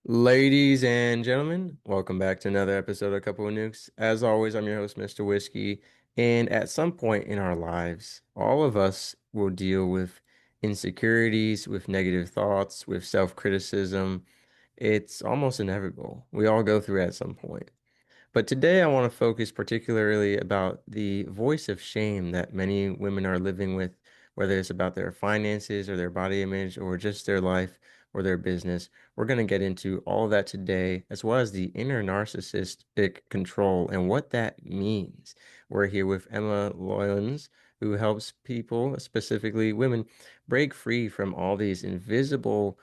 Ladies and gentlemen, welcome back to another episode of Couple of Nukes. As always, I'm your host, Mr. Whiskey. And at some point in our lives, all of us will deal with insecurities, with negative thoughts, with self-criticism. It's almost inevitable. We all go through it at some point. But today I want to focus particularly about the voice of shame that many women are living with, whether it's about their finances or their body image or just their life or their business. We're going to get into all of that today, as well as the inner narcissistic control and what that means. We're here with Emma Lyons, who helps people, specifically women, break free from all these invisible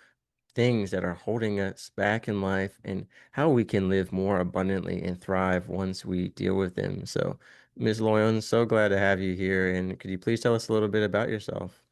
things that are holding us back in life and how we can live more abundantly and thrive once we deal with them. So, Ms. Loyon, so glad to have you here. And could you please tell us a little bit about yourself?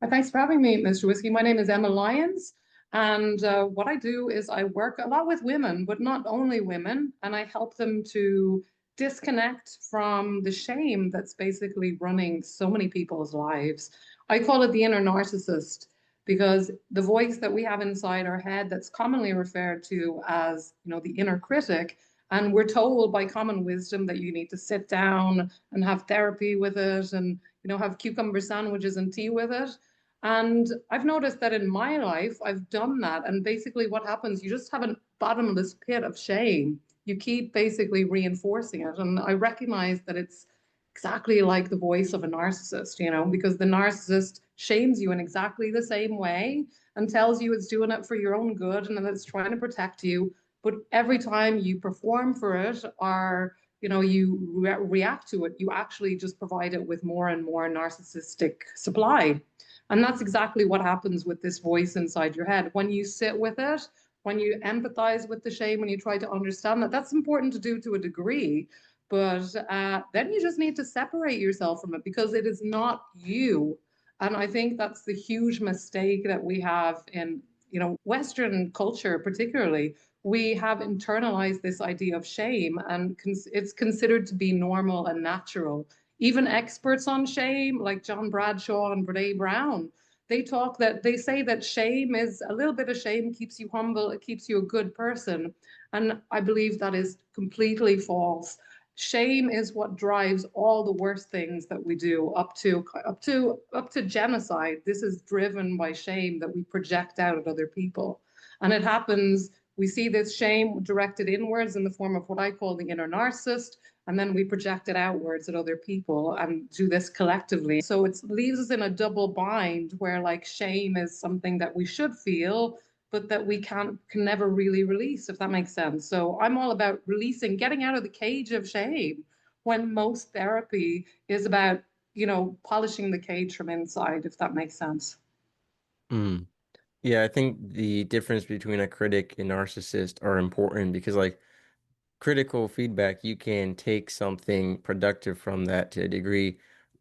Thanks for having me, Mr. Whiskey. My name is Emma Lyons, and what I do is I work a lot with women, but not only women, and I help them to disconnect from the shame that's basically running so many people's lives. I call it the inner narcissist because the voice that we have inside our head that's commonly referred to as, the inner critic, and we're told by common wisdom that you need to sit down and have therapy with it and have cucumber sandwiches and tea with it. And I've noticed that in my life, I've done that. And basically, what happens, you just have a bottomless pit of shame. You keep basically reinforcing it. And I recognize that it's exactly like the voice of a narcissist, because the narcissist shames you in exactly the same way and tells you it's doing it for your own good and that it's trying to protect you. But every time you perform for it or you react to it, you actually just provide it with more and more narcissistic supply. And that's exactly what happens with this voice inside your head. When you sit with it, when you empathize with the shame, when you try to understand that, that's important to do to a degree. But then you just need to separate yourself from it because it is not you. And I think that's the huge mistake that we have in, Western culture, particularly. We have internalized this idea of shame, and it's considered to be normal and natural. Even experts on shame, like John Bradshaw and Brene Brown, they say that shame is a little bit of shame keeps you humble, it keeps you a good person. And I believe that is completely false. Shame is what drives all the worst things that we do up to genocide. This is driven by shame that we project out at other people. And it happens, we see this shame directed inwards in the form of what I call the inner narcissist, and then we project it outwards at other people and do this collectively. So it leaves us in a double bind where like shame is something that we should feel, but that we can never really release, if that makes sense. So I'm all about releasing, getting out of the cage of shame when most therapy is about, polishing the cage from inside, if that makes sense. Mm. Yeah, I think the difference between a critic and narcissist are important because, like, critical feedback, you can take something productive from that to a degree.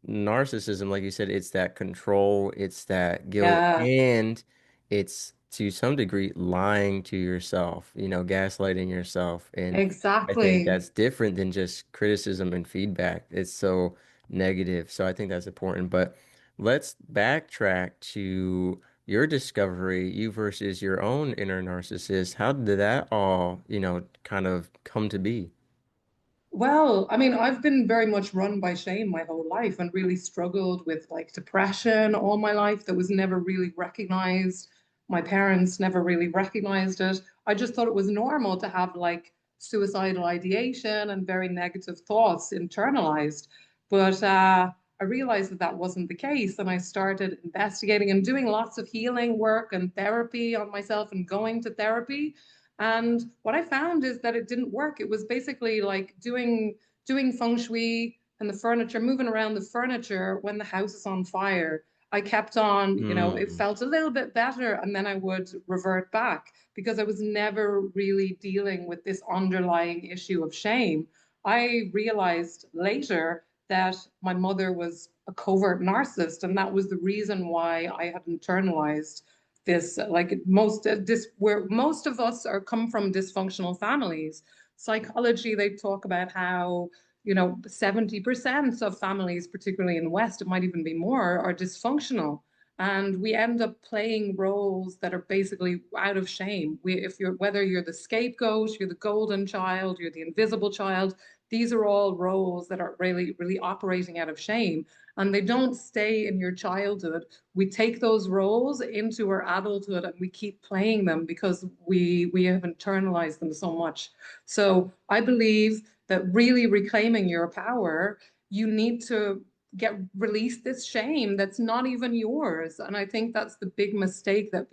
Narcissism, like you said, it's that control, it's that guilt, Yeah, and it's to some degree lying to yourself, gaslighting yourself. And I think exactly. that's different than just criticism and feedback. It's so negative. So I think that's important. But let's backtrack to your discovery, you versus your own inner narcissist. How did that all, kind of come to be? Well, I mean, I've been very much run by shame my whole life and really struggled with like depression all my life that was never really recognized. My parents never really recognized it. I just thought it was normal to have like suicidal ideation and very negative thoughts internalized. But I realized that that wasn't the case. And I started investigating and doing lots of healing work and therapy on myself and going to therapy. And what I found is that it didn't work. It was basically like doing feng shui and the furniture, moving around the furniture when the house is on fire. I kept on, it Mm, felt a little bit better, and then I would revert back because I was never really dealing with this underlying issue of shame. I realized later that my mother was a covert narcissist, and that was the reason why I had internalized this like most this where most of us are come from dysfunctional families. Psychology, they talk about how 70% of families, particularly in the West, it might even be more, are dysfunctional. And we end up playing roles that are basically out of shame. If you're, whether you're the scapegoat, you're the golden child, you're the invisible child, these are all roles that are really, really operating out of shame. And they don't stay in your childhood. We take those roles into our adulthood and we keep playing them because we have internalized them so much. So I believe that really reclaiming your power, you need to get release this shame that's not even yours. And I think that's the big mistake that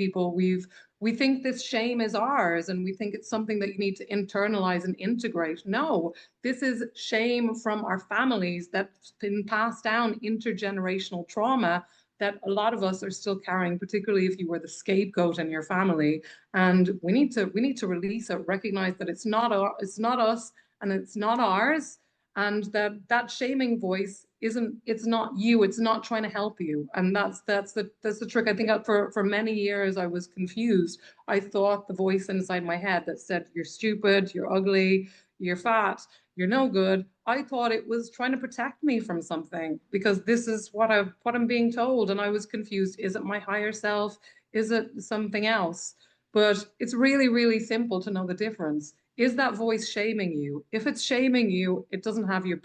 we think this shame is ours and we think it's something that you need to internalize and integrate. No, this is shame from our families that's been passed down, intergenerational trauma that a lot of us are still carrying, particularly if you were the scapegoat in your family. And we need to release it, recognize that it's not us and it's not ours, and that shaming voice isn't, it's not you, it's not trying to help you. And that's the trick. I think for many years I was confused. I thought the voice inside my head that said you're stupid, you're ugly, you're fat, you're no good, I thought it was trying to protect me from something because this is what I'm being told. And I was confused. Is it my higher self? Is it something else? But it's really, really simple to know the difference. Is that voice shaming you? If it's shaming you, it doesn't have your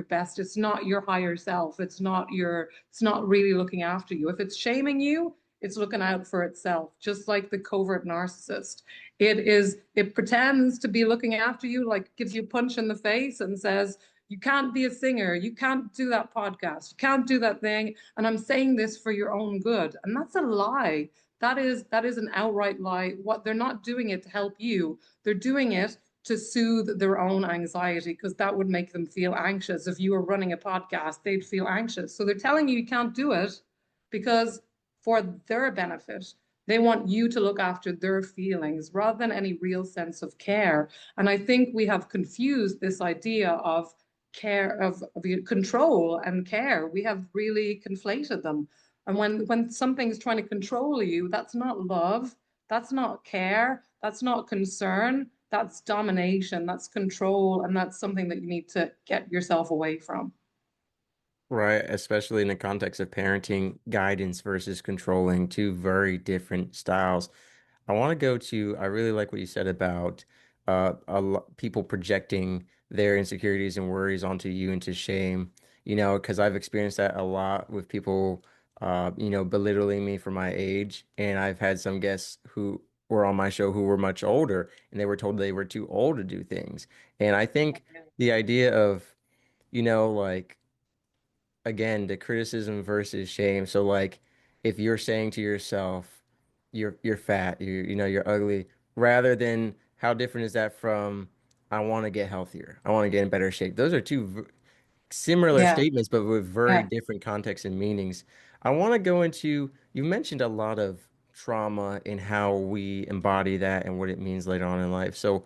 best. It's not your higher self. It's not really looking after you. If it's shaming you, it's looking out for itself, just like the covert narcissist. It pretends to be looking after you, like gives you a punch in the face and says, you can't be a singer, you can't do that podcast, you can't do that thing, and I'm saying this for your own good. And that's a lie. That is an outright lie. What they're not doing it to help you. They're doing it to soothe their own anxiety because that would make them feel anxious. If you were running a podcast, they'd feel anxious. So they're telling you can't do it because for their benefit, they want you to look after their feelings rather than any real sense of care. And I think we have confused this idea of care, of control and care. We have really conflated them. And when something's trying to control you, that's not love, that's not care, that's not concern, that's domination, that's control, and that's something that you need to get yourself away from. Right, especially in the context of parenting, guidance versus controlling, two very different styles. I want to go to, I really like what you said about people projecting their insecurities and worries onto you into shame, because I've experienced that a lot with people, belittling me for my age. And I've had some guests who were on my show who were much older and they were told they were too old to do things. And I think the idea of, like, again, the criticism versus shame. So like if you're saying to yourself, you're fat, you're ugly, rather than how different is that from I want to get healthier. I want to get in better shape. Those are two similar Yeah, statements, but with very yeah, different contexts and meanings. I want to go into, you mentioned a lot of trauma and how we embody that and what it means later on in life. So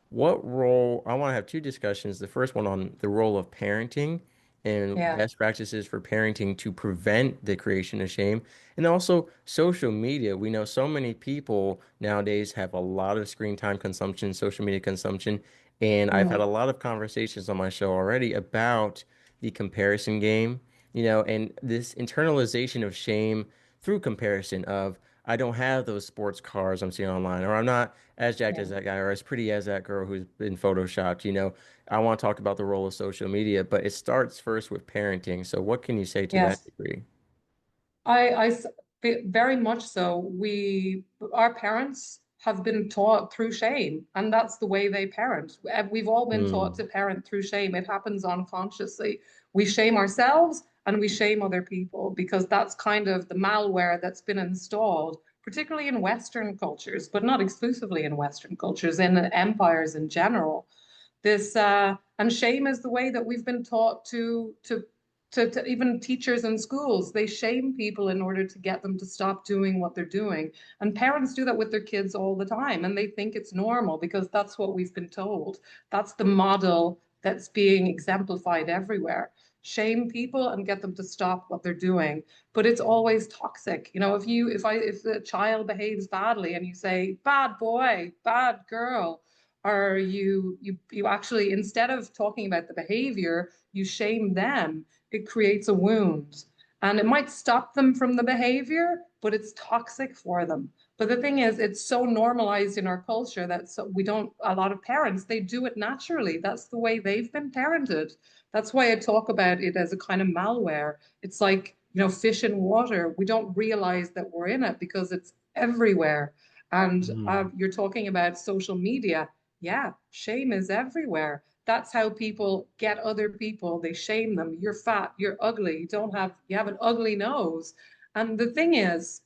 what role, I want to have two discussions. The first one on the role of parenting and yeah, best practices for parenting to prevent the creation of shame. And also social media. We know so many people nowadays have a lot of screen time consumption, social media consumption. And I've had a mm, lot of conversations on my show already about the comparison game, and this internalization of shame through comparison of I don't have those sports cars I'm seeing online, or I'm not as jacked yeah. as that guy, or as pretty as that girl who's been photoshopped. I want to talk about the role of social media, but it starts first with parenting. So what can you say to that Yes. degree? I very much so. Our parents have been taught through shame, and that's the way they parent. We've all been taught Hmm. to parent through shame. It happens unconsciously. We shame ourselves and we shame other people because that's kind of the malware that's been installed, particularly in Western cultures, but not exclusively in Western cultures, in empires in general. And shame is the way that we've been taught to even teachers in schools. They shame people in order to get them to stop doing what they're doing. And parents do that with their kids all the time, and they think it's normal because that's what we've been told. That's the model that's being exemplified everywhere. Shame people and get them to stop what they're doing. But it's always toxic. If a child behaves badly and you say, bad boy, bad girl, or you actually, instead of talking about the behavior, you shame them, it creates a wound. And it might stop them from the behavior, but it's toxic for them. But the thing is, it's so normalized in our culture that we don't, a lot of parents, they do it naturally. That's the way they've been parented. That's why I talk about it as a kind of malware. It's like, fish in water. We don't realize that we're in it because it's everywhere. And Mm. you're talking about social media. Yeah, shame is everywhere. That's how people get other people. They shame them. You're fat, you're ugly, you have an ugly nose. And the thing is,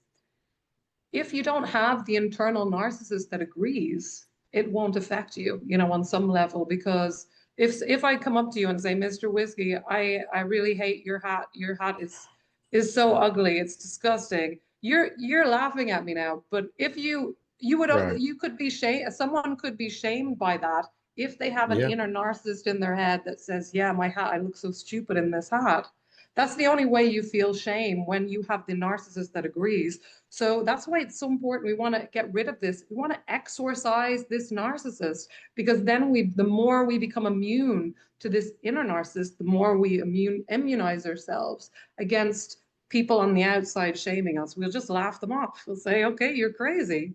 if you don't have the internal narcissist that agrees, it won't affect you, on some level. Because if I come up to you and say, Mr. Whiskey, I really hate your hat. Your hat is so ugly. It's disgusting. You're laughing at me now. But if Right. you could be shamed, someone could be shamed by that if they have an Yeah. inner narcissist in their head that says, yeah, my hat, I look so stupid in this hat. That's the only way you feel shame, when you have the narcissist that agrees. So that's why it's so important. We want to get rid of this. We want to exorcise this narcissist, because then the more we become immune to this inner narcissist, the more we immunize ourselves against people on the outside shaming us. We'll just laugh them off. We'll say, okay, you're crazy.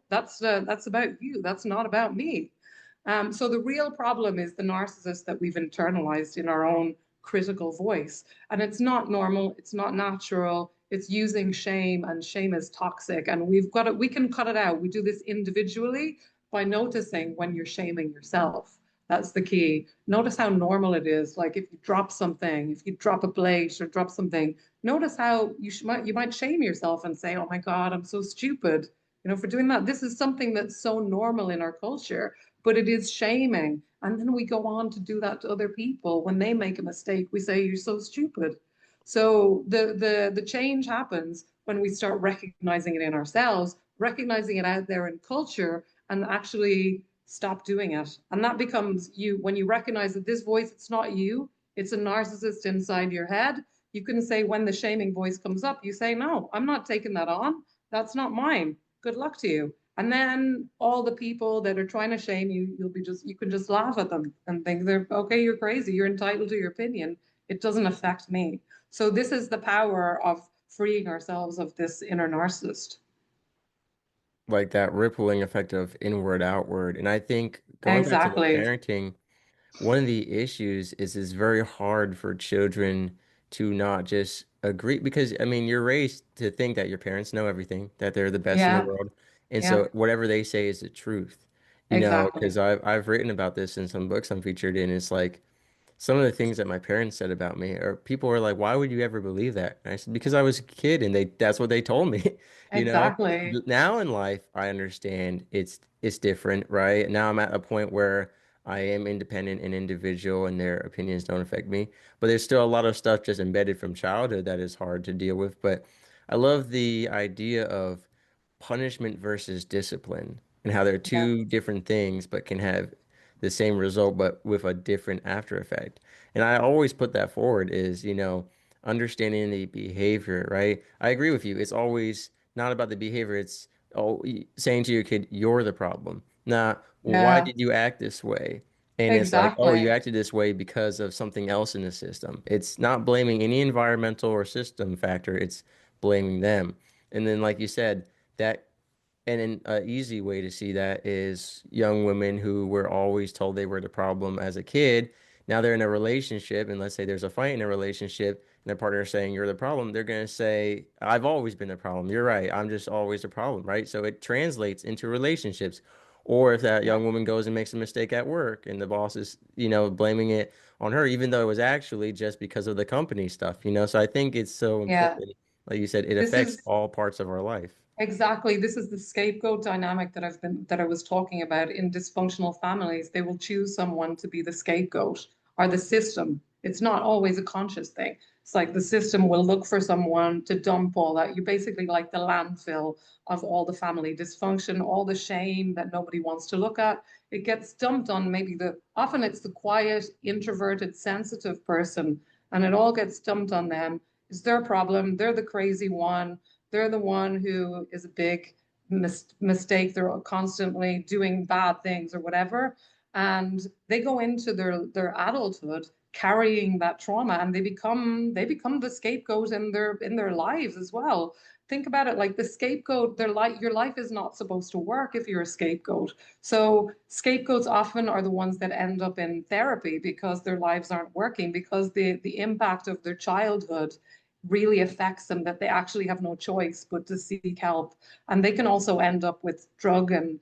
That's about you. That's not about me. So the real problem is the narcissist that we've internalized in our own critical voice. And it's not normal, it's not natural, it's using shame, and shame is toxic. And we can cut it out. We do this individually by noticing when you're shaming yourself. That's the key. Notice how normal it is. Like if you drop something, if you drop a plate or drop something, notice how you might shame yourself and say, "Oh my God, I'm so stupid," for doing that. This is something that's so normal in our culture, but it is shaming. And then we go on to do that to other people. When they make a mistake, we say, "You're so stupid." So the change happens when we start recognizing it in ourselves, recognizing it out there in culture, and actually stop doing it. And that becomes you. When you recognize that this voice, it's not you, it's a narcissist inside your head. You can say, when the shaming voice comes up, you say, "No, I'm not taking that on. That's not mine. Good luck to you." And then all the people that are trying to shame you, you can just laugh at them and think they're okay, you're crazy, you're entitled to your opinion. It doesn't affect me. So this is the power of freeing ourselves of this inner narcissist. Like that rippling effect of inward outward. And I think going back to the Exactly. parenting, one of the issues is it's very hard for children to not just agree because I mean you're raised to think that your parents know everything, that they're the best in the Yeah. world. And Yeah. so whatever they say is the truth. Exactly. Because I've written about this in some books I'm featured in. It's like some of the things that my parents said about me, or people were like, "Why would you ever believe that?" And I said, "Because I was a kid, and that's what they told me." You know. Exactly. But now in life, I understand it's different, right? Now I'm at a point where I am independent and individual, and their opinions don't affect me. But there's still a lot of stuff just embedded from childhood that is hard to deal with. But I love the idea of punishment versus discipline and how they're Yeah. two different things but can have the same result but with a different after effect. And I always put that forward is, understanding the behavior, right? I agree with you. It's always not about the behavior. It's saying to your kid, you're the problem. Now, why Yeah. did you act this way? And it's like, oh, you Exactly. acted this way because of something else in the system. It's not blaming any environmental or system factor. It's blaming them. And then, like you said, that and an easy way to see that is young women who were always told they were the problem as a kid. Now they're in a relationship, and let's say there's a fight in a relationship, and their partner is saying you're the problem. They're going to say, I've always been the problem. You're right. I'm just always the problem, right? So it translates into relationships. Or if that Yeah. young woman goes and makes a mistake at work and the boss is, blaming it on her, even though it was actually just because of the company stuff. So I think it's so Yeah. important. Like you said, it This affects is all parts of our life. Exactly. This is the scapegoat dynamic that I was talking about in dysfunctional families. They will choose someone to be the scapegoat or the system. It's not always a conscious thing. It's like the system will look for someone to dump all that. You're basically like the landfill of all the family dysfunction, all the shame that nobody wants to look at. It gets dumped on often it's the quiet, introverted, sensitive person, and it all gets dumped on them. It's their problem. They're the crazy one, they're the one who is a big mistake. They're constantly doing bad things or whatever. and they go into their adulthood carrying that trauma, and they become the scapegoat in their lives as well. Think about it, like the scapegoat, their life, your life is not supposed to work if you're a scapegoat. So scapegoats often are the ones that end up in therapy because their lives aren't working, because the impact of their childhood really affects them, that they actually have no choice but to seek help. And they can also end up with drug and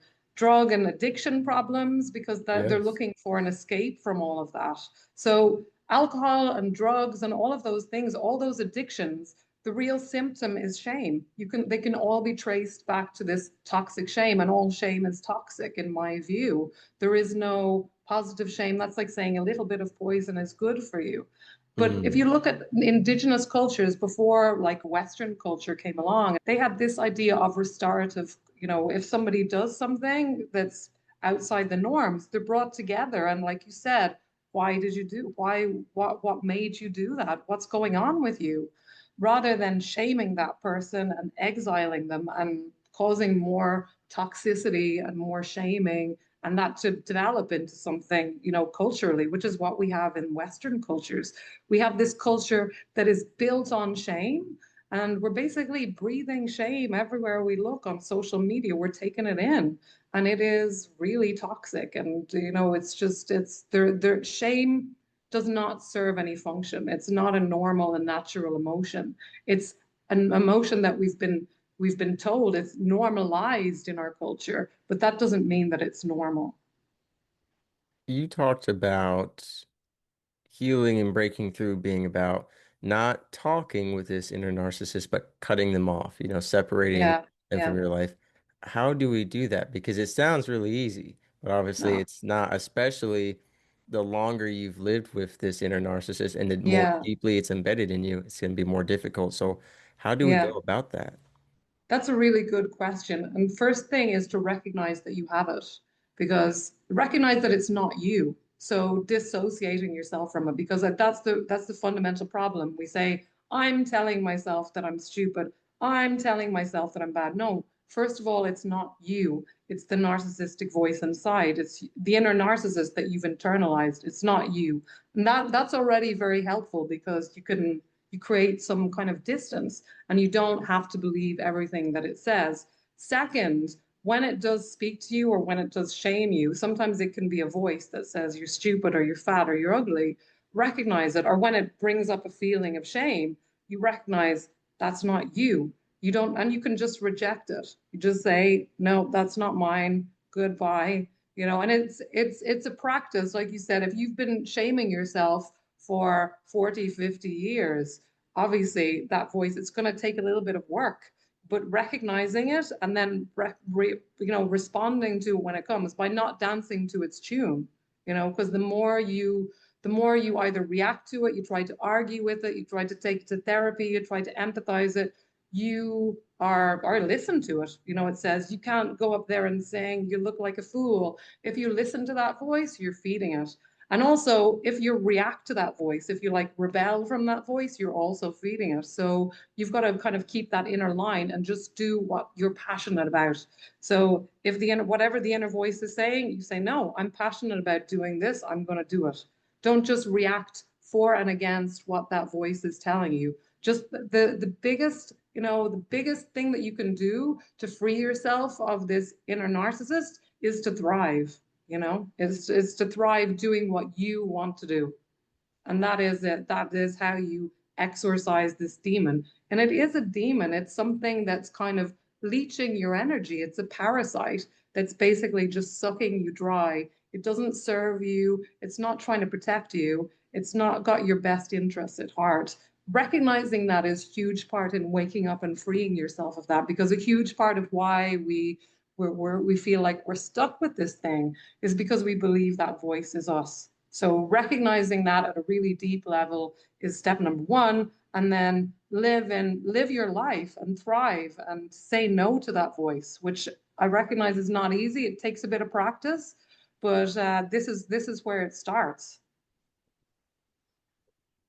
addiction problems because they're Yes. looking for an escape from all of that. So alcohol and drugs and all of those things, all those addictions, the real symptom is shame. They can all be traced back to this toxic shame, and all shame is toxic in my view. There is no positive shame. That's like saying a little bit of poison is good for you. But if you Mm. look at indigenous cultures before like Western culture came along, they had this idea of restorative. If somebody does something that's outside the norms, they're brought together. And like you said, what made you do that? What's going on with you? Rather than shaming that person and exiling them and causing more toxicity and more shaming, and that to develop into something, culturally, which is what we have in Western cultures. We have this culture that is built on shame, and we're basically breathing shame everywhere we look on social media. We're taking it in, and it is really toxic. And it's their shame does not serve any function. It's not a normal and natural emotion. It's an emotion that we've been told it's normalized in our culture, but that doesn't mean that it's normal. You talked about healing and breaking through being about not talking with this inner narcissist, but cutting them off, separating Yeah, them from yeah, your life. How do we do that? Because it sounds really easy, but obviously no, it's not, especially the longer you've lived with this inner narcissist and the more yeah, deeply it's embedded in you, it's going to be more difficult. So, how do we go yeah. about that? That's a really good question. And first thing is to recognize that you have it, because recognize that it's not you. So dissociating yourself from it, because that's the fundamental problem. We say, I'm telling myself that I'm stupid. I'm telling myself that I'm bad. No, first of all, it's not you. It's the narcissistic voice inside. It's the inner narcissist that you've internalized. It's not you. And that's already very helpful, because you create some kind of distance, and you don't have to believe everything that it says. Second, when it does speak to you or when it does shame you, sometimes it can be a voice that says you're stupid or you're fat or you're ugly. Recognize it. Or when it brings up a feeling of shame, you recognize that's not you. You don't, and you can just reject it. You just say, no, that's not mine. Goodbye. And it's a practice. Like you said, if you've been shaming yourself for 40, 50 years, obviously that voice, it's going to take a little bit of work, but recognizing it and then responding to it when it comes, by not dancing to its tune. Because the more you either react to it, you try to argue with it, you try to take it to therapy, you try to empathize it, you are or listen to it. It says you can't go up there and saying you look like a fool. If you listen to that voice, you're feeding it. And also, if you react to that voice, if you like rebel from that voice, you're also feeding it. So you've got to kind of keep that inner line and just do what you're passionate about. So if whatever the inner voice is saying, you say, no, I'm passionate about doing this. I'm going to do it. Don't just react for and against what that voice is telling you. Just the biggest thing that you can do to free yourself of this inner narcissist is to thrive. Is to thrive doing what you want to do. And that is it. That is how you exorcise this demon. And it is a demon. It's something that's kind of leeching your energy. It's a parasite that's basically just sucking you dry. It doesn't serve you. It's not trying to protect you. It's not got your best interests at heart. Recognizing that is huge part in waking up and freeing yourself of that, because a huge part of why we feel like we're stuck with this thing is because we believe that voice is us. So recognizing that at a really deep level is step number one, and then live your life and thrive and say no to that voice, which I recognize is not easy. It takes a bit of practice, but this is where it starts.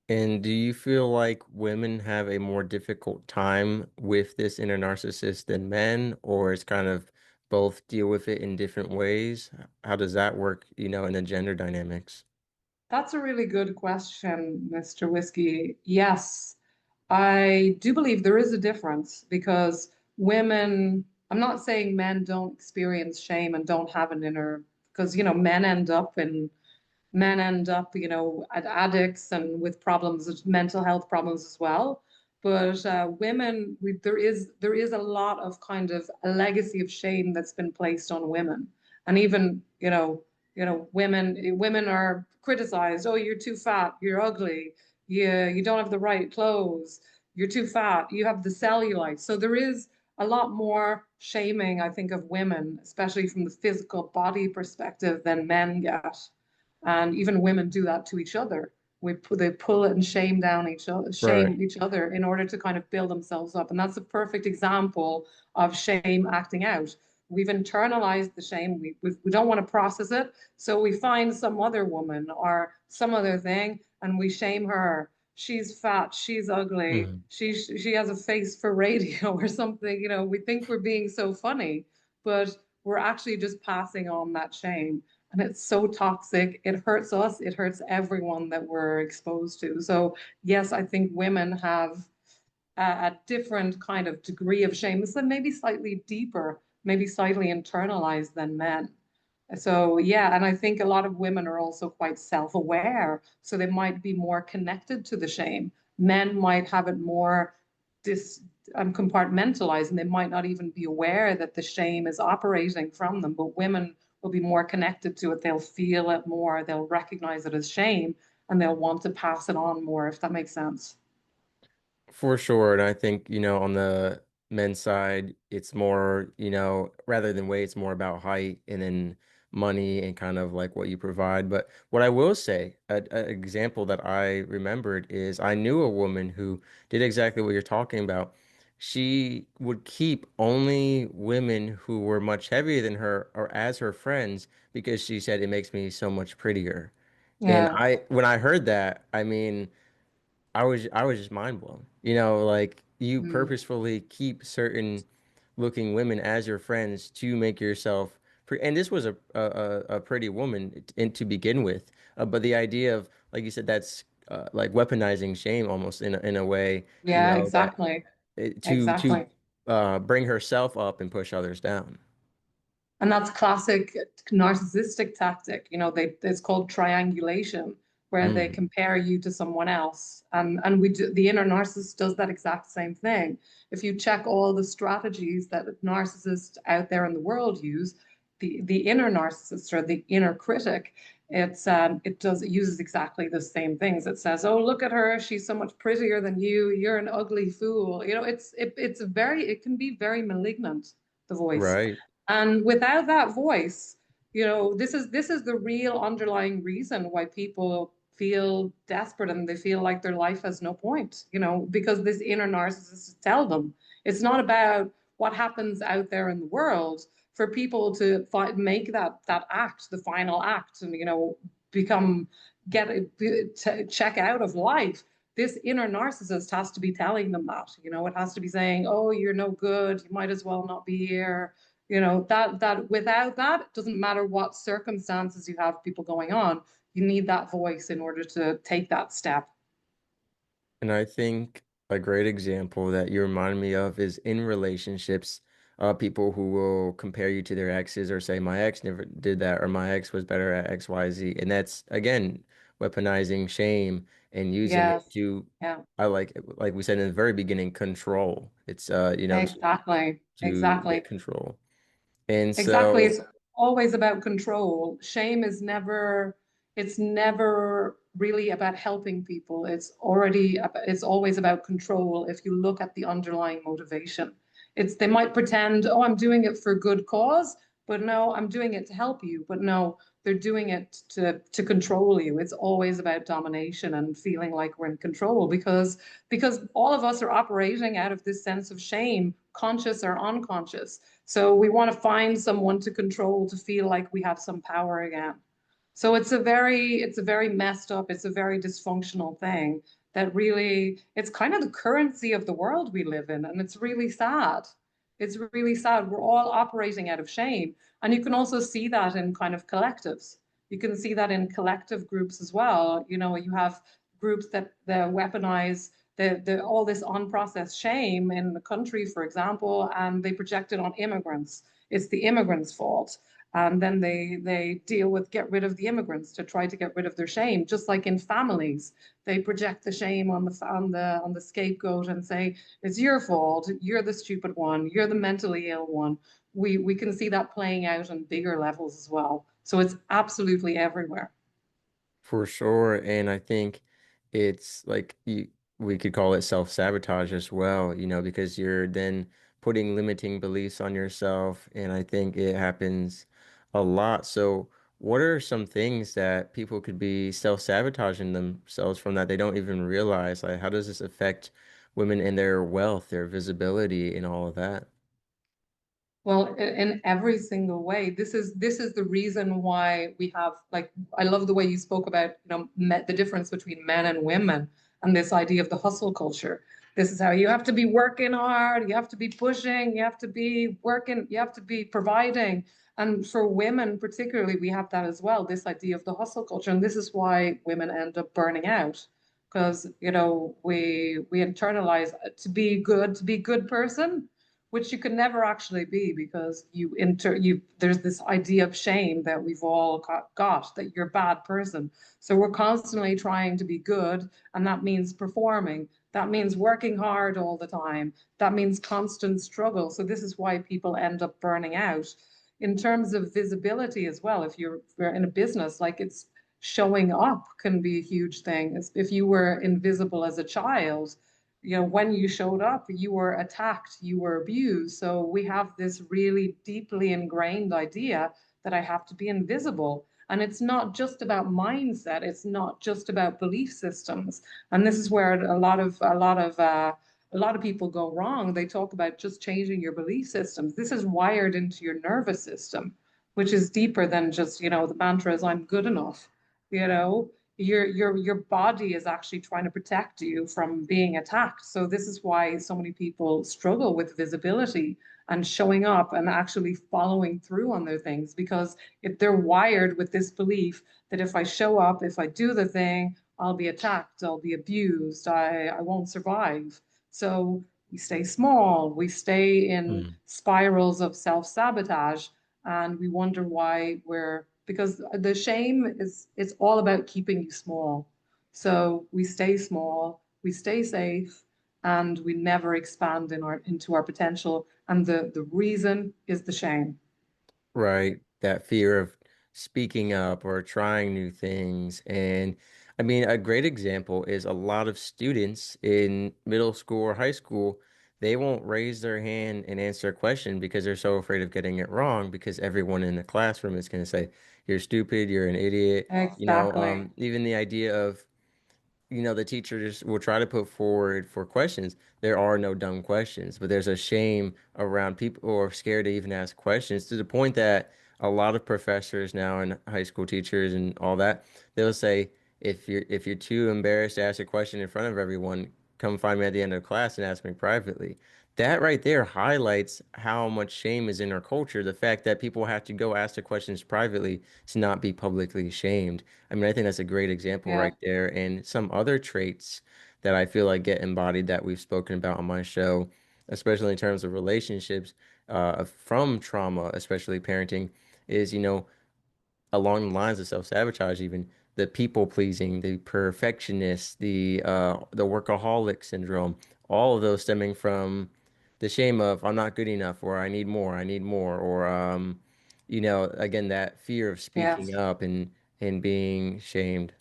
And do you feel like women have a more difficult time with this inner narcissist than men, or it's kind of both deal with it in different ways? How does that work, in the gender dynamics? That's a really good question, Mr. Whiskey. Yes, I do believe there is a difference because women, I'm not saying men don't experience shame and don't have an inner, because, men end up, addicts and with problems, mental health problems as well. But women, there is a lot of kind of a legacy of shame that's been placed on women, and even women are criticized. Oh, you're too fat. You're ugly. You don't have the right clothes. You're too fat. You have the cellulite. So there is a lot more shaming, I think, of women, especially from the physical body perspective, than men get. And even women do that to each other. They pull it and Right. shame each other in order to kind of build themselves up. And that's a perfect example of shame acting out. We've internalized the shame. We don't want to process it. So we find some other woman or some other thing and we shame her. She's fat. She's ugly. Mhm. She has a face for radio or something. We think we're being so funny, but we're actually just passing on that shame. And it's so toxic. It hurts us. It hurts everyone that we're exposed to. So, yes, I think women have a different kind of degree of shame. It's maybe slightly deeper, maybe slightly internalized than men. So, yeah, and I think a lot of women are also quite self-aware. So they might be more connected to the shame. Men might have it more dis compartmentalized, and they might not even be aware that the shame is operating from them. But women will be more connected to it. They'll feel it more. They'll recognize it as shame, and they'll want to pass it on more, if that makes sense. For sure. And I think, on the men's side, it's more, rather than weight, it's more about height and then money and kind of like what you provide. But what I will say, an example that I remembered is I knew a woman who did exactly what you're talking about. She would keep only women who were much heavier than her or as her friends because she said it makes me so much prettier. And Yeah. when I heard that, I mean, I was just mind blown. Like you Mm. purposefully keep certain looking women as your friends to make yourself pre and this was a pretty woman to begin with. But the idea of, like you said, that's like weaponizing shame almost in a way, Yeah, that exactly. to Exactly. bring herself up and push others down. And that's classic narcissistic tactic. It's called triangulation, where they Mm, compare you to someone else. And the inner narcissist does that exact same thing. If you check all the strategies that narcissists out there in the world use, the inner narcissist or the inner critic, it uses exactly the same things. It says, "Oh, look at her, she's so much prettier than you. You're an ugly fool." It can be very malignant, the voice. right. And without that voice, this is the real underlying reason why people feel desperate and they feel like their life has no point, because this inner narcissist tell them it's not about what happens out there in the world. For people to make that act, the final act, and become get to check out of life. This inner narcissist has to be telling them that. It has to be saying, "Oh, you're no good. You might as well not be here." That without that, it doesn't matter what circumstances you have people going on, you need that voice in order to take that step. And I think a great example that you remind me of is in relationships, people who will compare you to their exes or say, my ex never did that, or my ex was better at XYZ. And that's, again, weaponizing shame and using it Yes. to, Yeah. I like we said in the very beginning, control. It's, Exactly. to Exactly. get control. And Exactly. so, It's always about control. Shame is never really about helping people. It's always about control if you look at the underlying motivation. They might pretend, "Oh, I'm doing it for good cause," but no, "I'm doing it to help you." But no, they're doing it to control you. It's always about domination and feeling like we're in control because all of us are operating out of this sense of shame, conscious or unconscious. So we want to find someone to control to feel like we have some power again. So it's a very messed up, it's a very dysfunctional thing that really, it's kind of the currency of the world we live in, and it's really sad. It's really sad. We're all operating out of shame. And you can also see that in kind of collectives. You can see that in collective groups as well. You know, you have groups that weaponize all this unprocessed shame in the country, for example, and they project it on immigrants. It's the immigrants' fault. And then they deal with get rid of the immigrants to try to get rid of their shame. Just like in families, they project the shame on the scapegoat and say it's your fault. You're the stupid one. You're the mentally ill one. We can see that playing out on bigger levels as well. So it's absolutely everywhere. For sure. And I think it's like we could call it self-sabotage as well, because you're then putting limiting beliefs on yourself. And I think it happens a lot. So, what are some things that people could be self-sabotaging themselves from that they don't even realize? Like, how does this affect women and their wealth, their visibility, and all of that? Well, in every single way, this is the reason why we have like I love the way you spoke about the difference between men and women and this idea of the hustle culture. This is how you have to be working hard, you have to be pushing, you have to be working, you have to be providing. And for women particularly, we have that as well, this idea of the hustle culture. And this is why women end up burning out because we internalize to be good person, which you can never actually be because you there's this idea of shame that we've all got that you're a bad person. So we're constantly trying to be good, and that means performing. That means working hard all the time. That means constant struggle. So this is why people end up burning out. In terms of visibility as well, if you're in a business, like it's showing up can be a huge thing. If you were invisible as a child, when you showed up, you were attacked, you were abused. So we have this really deeply ingrained idea that I have to be invisible. And it's not just about mindset. It's not just about belief systems. And this is where a lot of people go wrong. They talk about just changing your belief systems. This is wired into your nervous system, which is deeper than just, the mantra is I'm good enough. You know, your body is actually trying to protect you from being attacked. So this is why so many people struggle with visibility and showing up and actually following through on their things because if they're wired with this belief that if I show up, if I do the thing, I'll be attacked, I'll be abused, I won't survive. So we stay small, we stay in Hmm. spirals of self-sabotage, and we wonder why we're because the shame is it's all about keeping you small. So we stay small, we stay safe, and we never expand into our potential. And the reason is the shame. Right. That fear of speaking up or trying new things. And I mean, a great example is a lot of students in middle school or high school, they won't raise their hand and answer a question because they're so afraid of getting it wrong because everyone in the classroom is going to say, you're stupid, you're an idiot. Exactly. Even the idea of the teachers will try to put forward for questions. There are no dumb questions, but there's a shame around people who are scared to even ask questions to the point that a lot of professors now and high school teachers and all that, they'll say, if you're too embarrassed to ask a question in front of everyone, come find me at the end of class and ask me privately. That right there highlights how much shame is in our culture. The fact that people have to go ask the questions privately to not be publicly shamed. I mean, I think that's a great example Yeah. right there. And some other traits that I feel like get embodied that we've spoken about on my show, especially in terms of relationships, from trauma, especially parenting, is, along the lines of self-sabotage, even the people pleasing, the perfectionist, the workaholic syndrome, all of those stemming from the shame of I'm not good enough or I need more, or again, that fear of speaking Yes. up and being shamed.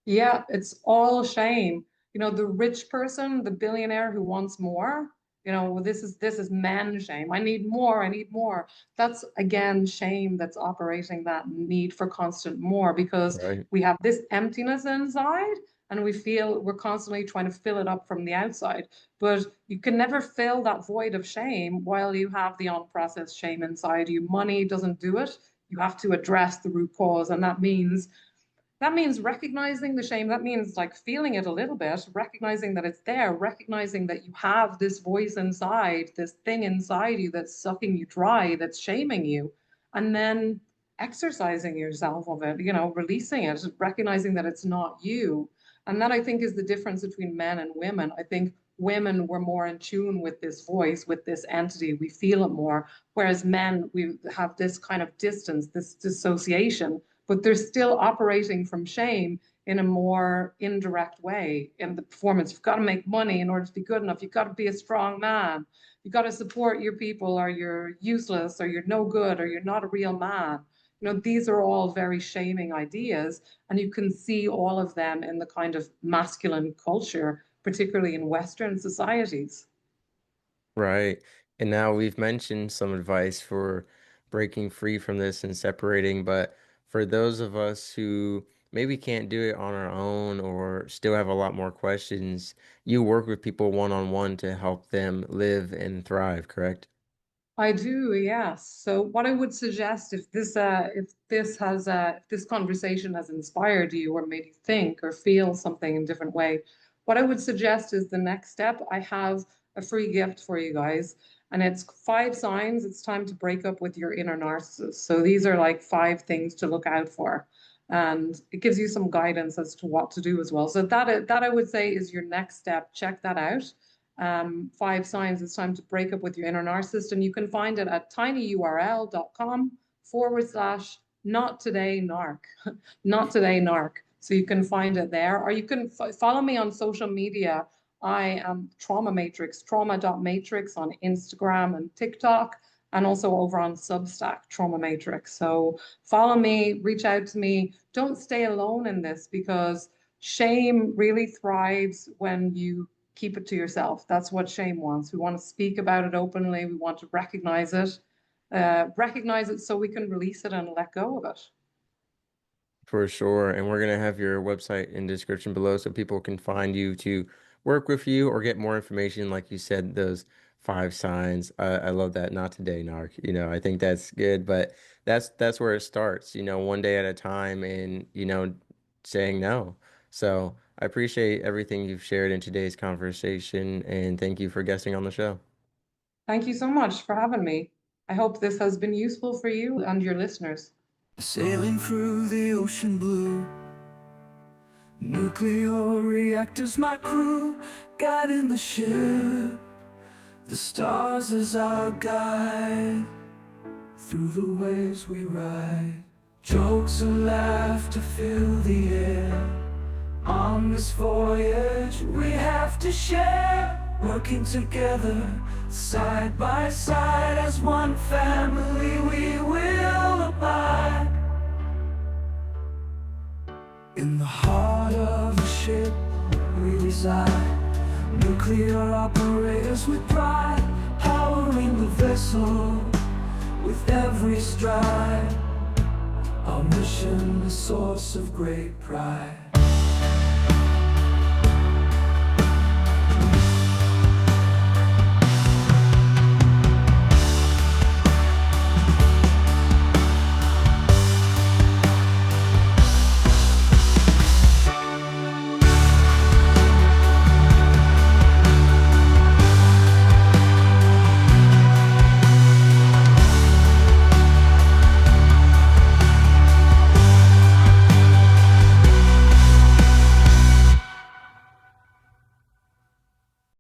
Yeah, it's all shame. The rich person, the billionaire who wants more, this is man shame. I need more, I need more. That's again shame that's operating that need for constant more because Right. we have this emptiness inside and we feel we're constantly trying to fill it up from the outside. But you can never fill that void of shame while you have the unprocessed shame inside you. Money doesn't do it. You have to address the root cause, and that means That means recognizing the shame. That means like feeling it a little bit, recognizing that it's there, recognizing that you have this voice inside, this thing inside you that's sucking you dry, that's shaming you, and then exercising yourself of it, releasing it, recognizing that it's not you. And that I think is the difference between men and women. I think women were more in tune with this voice, with this entity. We feel it more, whereas men, we have this kind of distance, this dissociation, but they're still operating from shame in a more indirect way in the performance. You've got to make money in order to be good enough. You've got to be a strong man. You've got to support your people, or you're useless, or you're no good, or you're not a real man. These are all very shaming ideas, and you can see all of them in the kind of masculine culture, particularly in Western societies. Right. And now we've mentioned some advice for breaking free from this and separating, but for those of us who maybe can't do it on our own or still have a lot more questions, you work with people one-on-one to help them live and thrive, correct? I do, yes. So what I would suggest, if this conversation has inspired you or made you think or feel something in a different way, what I would suggest is the next step. I have a free gift for you guys, and it's 5 signs it's time to break up with your inner narcissist. So these are like 5 things to look out for, and it gives you some guidance as to what to do as well. So that I would say is your next step. Check that out. 5 signs it's time to break up with your inner narcissist. And you can find it at tinyurl.com/not today narc, not today narc. So you can find it there, or you can follow me on social media. I am Trauma Matrix, trauma.matrix on Instagram and TikTok, and also over on Substack, Trauma Matrix. So follow me, reach out to me. Don't stay alone in this, because shame really thrives when you keep it to yourself. That's what shame wants. We want to speak about it openly. We want to recognize it so we can release it and let go of it. For sure. And we're going to have your website in the description below so people can find you to work with you or get more information. Like you said, those 5 signs. I love that. Not today, Narc. I think that's good, but that's where it starts, one day at a time and, saying no. So I appreciate everything you've shared in today's conversation and thank you for guesting on the show. Thank you so much for having me. I hope this has been useful for you and your listeners. Sailing through the ocean blue, nuclear reactors my crew, guiding the ship, the stars as our guide, through the waves we ride, jokes and laughter fill the air. On this voyage we have to share, working together, side by side, as one family we will abide. In the heart of the ship we reside, nuclear operators with pride, powering the vessel with every stride. Our mission, a source of great pride.